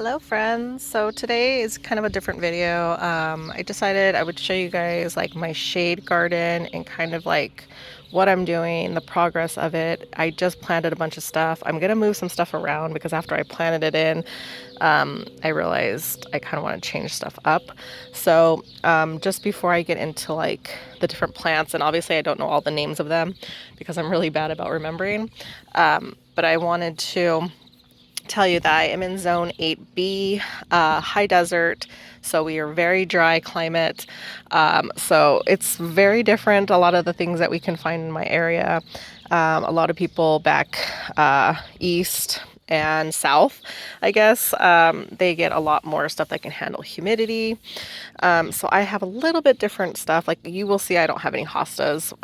Hello friends. So today is kind of a different video. I decided I would show you guys like my shade garden and kind of like what I'm doing, the progress of it. I just planted a bunch of stuff. I'm gonna move some stuff around because after I planted it in, I realized I kind of want to change stuff up. So just before I get into like the different plants, and obviously I don't know all the names of them because I'm really bad about remembering, but I wanted to tell you that I am in zone 8B, high desert. So we are very dry climate. So it's very different. A lot of the things that we can find in my area, a lot of people back east and south, I guess, they get a lot more stuff that can handle humidity. So I have a little bit different stuff. Like you will see, I don't have any hostas.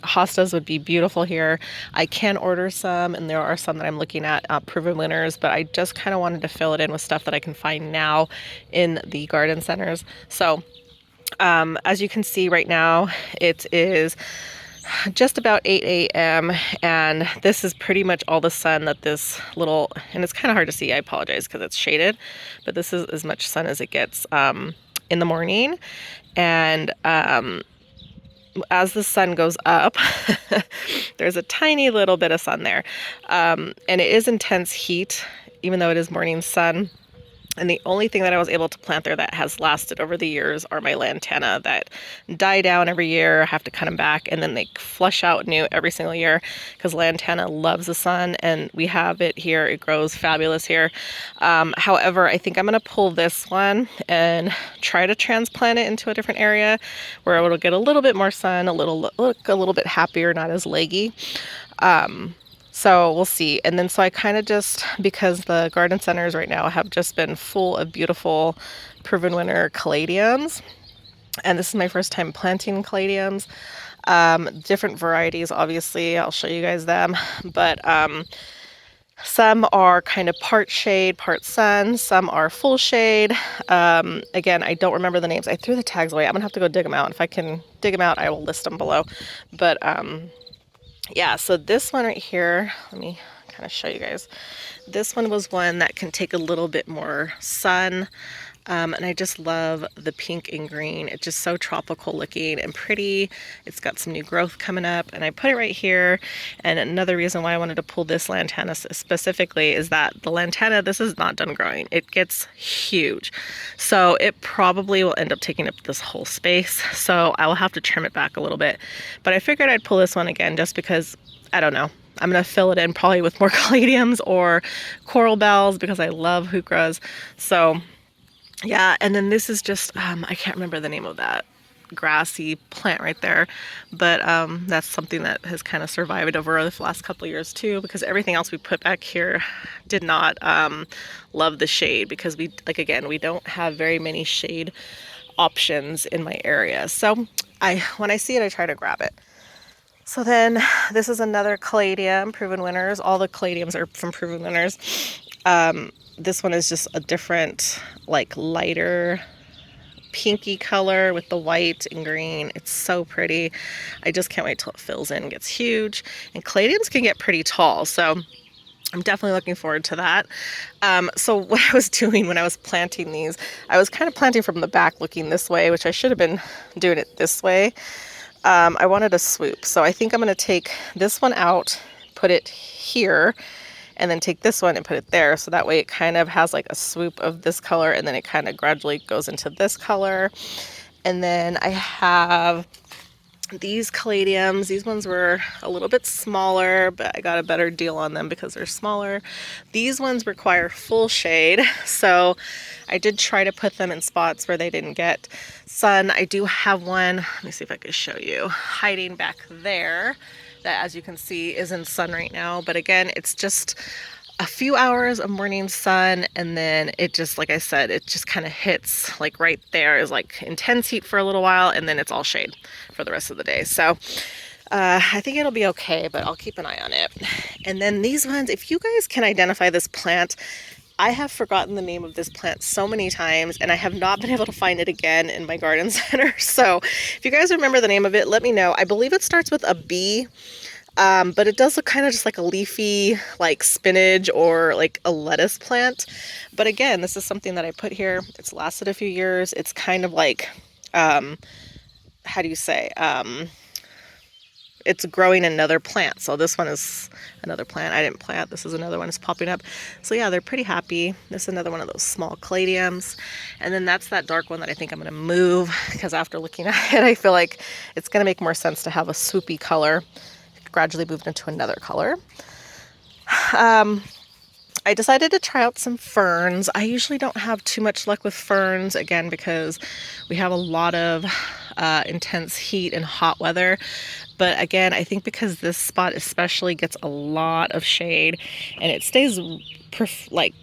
Hostas would be beautiful here. I can order some, and there are some that I'm looking at, proven winners, but I just kind of wanted to fill it in with stuff that I can find now in the garden centers. So as you can see right now, it is just about 8 a.m. and this is pretty much all the sun that this little, and it's kind of hard to see, I apologize because it's shaded, but this is as much sun as it gets in the morning. And as the sun goes up, there's a tiny little bit of sun there. And it is intense heat, even though it is morning sun. And the only thing that I was able to plant there that has lasted over the years are my lantana that die down every year. I have to cut them back and then they flush out new every single year because lantana loves the sun and we have it here. It grows fabulous here. However, I think I'm going to pull this one and try to transplant it into a different area where it'll get a little bit more sun, look a little bit happier, not as leggy. So we'll see. And then so I kind of just, because the garden centers right now have just been full of beautiful proven winner caladiums. And this is my first time planting caladiums. Different varieties, obviously, I'll show you guys them. But some are kind of part shade, part sun. Some are full shade. Again, I don't remember the names. I threw the tags away. I'm gonna have to go dig them out. If I can dig them out, I will list them below. But yeah, so this one right here, let me kind of show you guys. This one was one that can take a little bit more sun. And I just love the pink and green. It's just so tropical looking and pretty. It's got some new growth coming up and I put it right here. And another reason why I wanted to pull this lantana specifically is that the lantana, this is not done growing. It gets huge. So it probably will end up taking up this whole space. So I will have to trim it back a little bit. But I figured I'd pull this one again just because, I don't know. I'm going to fill it in probably with more caladiums or coral bells because I love heucheras. So yeah, and then this is just, I can't remember the name of that grassy plant right there, but that's something that has kind of survived over the last couple of years too, because everything else we put back here did not love the shade because we, like again, we don't have very many shade options in my area. So when I see it, I try to grab it. So then this is another caladium, proven winners. All the caladiums are from proven winners. This one is just a different, like lighter pinky color with the white and green. It's so pretty. I just can't wait till it fills in and gets huge. And caladiums can get pretty tall, so I'm definitely looking forward to that. So what I was doing when I was planting these, I was kind of planting from the back looking this way, which I should have been doing it this way. I wanted a swoop, so I think I'm going to take this one out, put it here, and then take this one and put it there. So that way it kind of has like a swoop of this color and then it kind of gradually goes into this color. And then I have these caladiums. These ones were a little bit smaller, but I got a better deal on them because they're smaller. These ones require full shade. So I did try to put them in spots where they didn't get sun. I do have one, let me see if I can show you, hiding back there that, as you can see, is in sun right now. But again, it's just a few hours of morning sun and then it just, like I said, it just kind of hits like right there is like intense heat for a little while and then it's all shade for the rest of the day. So I think it'll be okay, but I'll keep an eye on it. And then these ones, if you guys can identify this plant, I have forgotten the name of this plant so many times and I have not been able to find it again in my garden center. So if you guys remember the name of it, let me know. I believe it starts with a B. But it does look kind of just like a leafy, like spinach or like a lettuce plant. But again, this is something that I put here. It's lasted a few years. It's kind of like, how do you say? It's growing another plant. So this one is another plant I didn't plant. This is another one that's popping up. So yeah, they're pretty happy. This is another one of those small caladiums. And then that's that dark one that I think I'm going to move, because after looking at it, I feel like it's going to make more sense to have a swoopy color. Gradually moved into another color. I decided to try out some ferns. I usually don't have too much luck with ferns, again, because we have a lot of intense heat and hot weather. But again, I think because this spot especially gets a lot of shade and it stays like,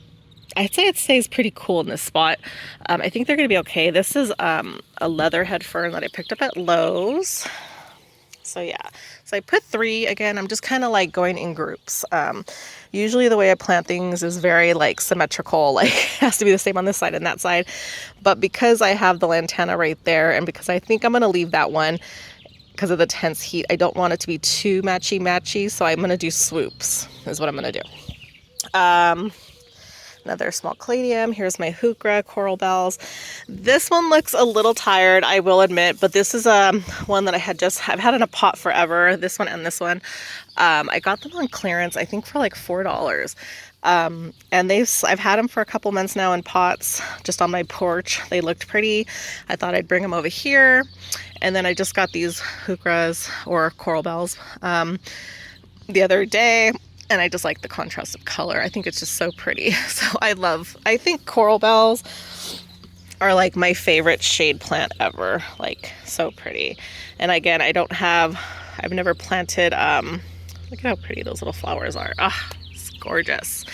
I'd say it stays pretty cool in this spot. I think they're going to be okay. This is a leatherhead fern that I picked up at Lowe's. So yeah, so I put 3. Again, I'm just kind of like going in groups. Usually the way I plant things is very like symmetrical, like it has to be the same on this side and that side. But because I have the lantana right there, and because I think I'm going to leave that one because of the tense heat, I don't want it to be too matchy, so I'm going to do swoops is what I'm going to do. Another small caladium. Here's my heuchera, coral bells. This one looks a little tired, I will admit, but this is one that I've had in a pot forever. This one and this one. I got them on clearance, I think for like $4. And I've had them for a couple months now in pots, just on my porch. They looked pretty. I thought I'd bring them over here. And then I just got these heucheras or coral bells the other day. And I just like the contrast of color. I think it's just so pretty. So I think coral bells are like my favorite shade plant ever. Like, so pretty. And again, I've never planted, look at how pretty those little flowers are. Ah, it's gorgeous.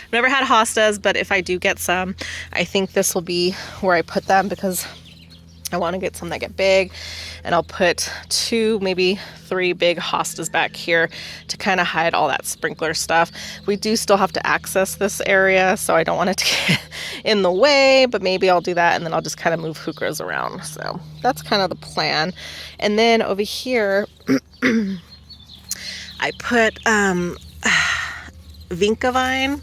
I've never had hostas, but if I do get some, I think this will be where I put them, because I want to get some that get big, and I'll put 2, maybe 3 big hostas back here to kind of hide all that sprinkler stuff. We do still have to access this area, so I don't want it to get in the way, but maybe I'll do that, and then I'll just kind of move heucheras around. So that's kind of the plan. And then over here, I put vinca vine.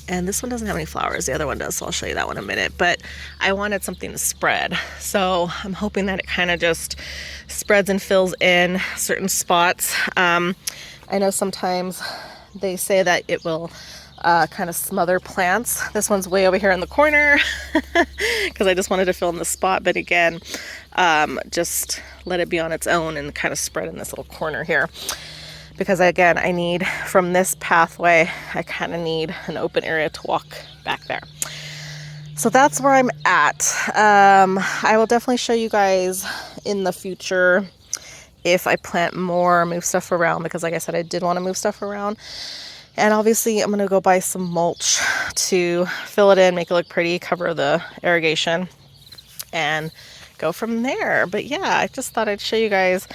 And this one doesn't have any flowers. The other one does, so I'll show you that one in a minute. But I wanted something to spread. So I'm hoping that it kind of just spreads and fills in certain spots. I know sometimes they say that it will kind of smother plants. This one's way over here in the corner because I just wanted to fill in the spot. But again, just let it be on its own and kind of spread in this little corner here. Because again, I need, from this pathway, I kind of need an open area to walk back there. So that's where I'm at. I will definitely show you guys in the future if I plant more, move stuff around, because like I said, I did want to move stuff around. And obviously I'm going to go buy some mulch to fill it in, make it look pretty, cover the irrigation, and go from there. But yeah, I just thought I'd show you guys,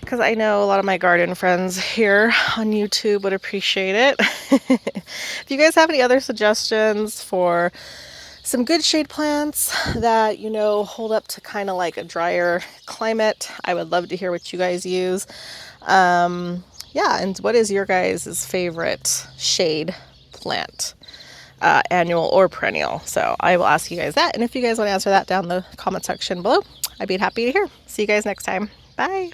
because I know a lot of my garden friends here on YouTube would appreciate it. If you guys have any other suggestions for some good shade plants that, you know, hold up to kind of like a drier climate, I would love to hear what you guys use. Yeah, and what is your guys' favorite shade plant? Annual or perennial? So I will ask you guys that. And if you guys want to answer that down in the comment section below, I'd be happy to hear. See you guys next time. Bye.